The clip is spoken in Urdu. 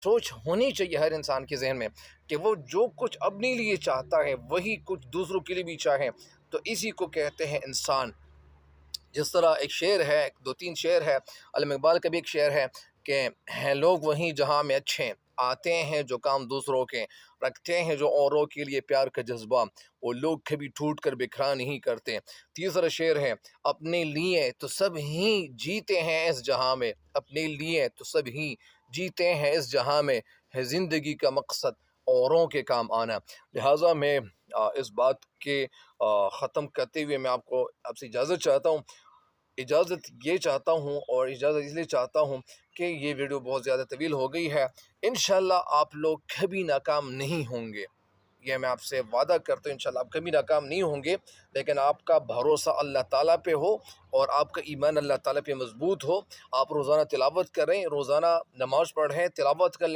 سوچ ہونی چاہیے ہر انسان کے ذہن میں کہ وہ جو کچھ اپنے لیے چاہتا ہے وہی کچھ دوسروں کے لیے بھی چاہے، تو اسی کو کہتے ہیں انسان۔ جس طرح ایک شعر ہے، دو تین شعر ہے، علامہ اقبال کا بھی ایک شعر ہے کہ ہیں لوگ وہیں جہاں میں اچھے، آتے ہیں جو کام دوسروں کے، رکھتے ہیں جو اوروں کے لیے پیار کا جذبہ، وہ لوگ کبھی ٹوٹ کر بکھرا نہیں کرتے۔ تیسرا شعر ہے، اپنے لیے تو سب ہی جیتے ہیں اس جہاں میں، اپنے لیے تو سب ہی جیتے ہیں اس جہاں میں، ہے زندگی کا مقصد اوروں کے کام آنا۔ لہٰذا میں اس بات کے ختم کرتے ہوئے میں آپ سے اجازت چاہتا ہوں، اجازت یہ چاہتا ہوں، اور اجازت اس لیے چاہتا ہوں کہ یہ ویڈیو بہت زیادہ طویل ہو گئی ہے۔ انشاءاللہ آپ لوگ کبھی ناکام نہیں ہوں گے، یہ میں آپ سے وعدہ کرتا ہوں، انشاءاللہ آپ کبھی ناکام نہیں ہوں گے، لیکن آپ کا بھروسہ اللہ تعالیٰ پہ ہو اور آپ کا ایمان اللہ تعالیٰ پہ مضبوط ہو۔ آپ روزانہ تلاوت کریں، روزانہ نماز پڑھیں، تلاوت کریں،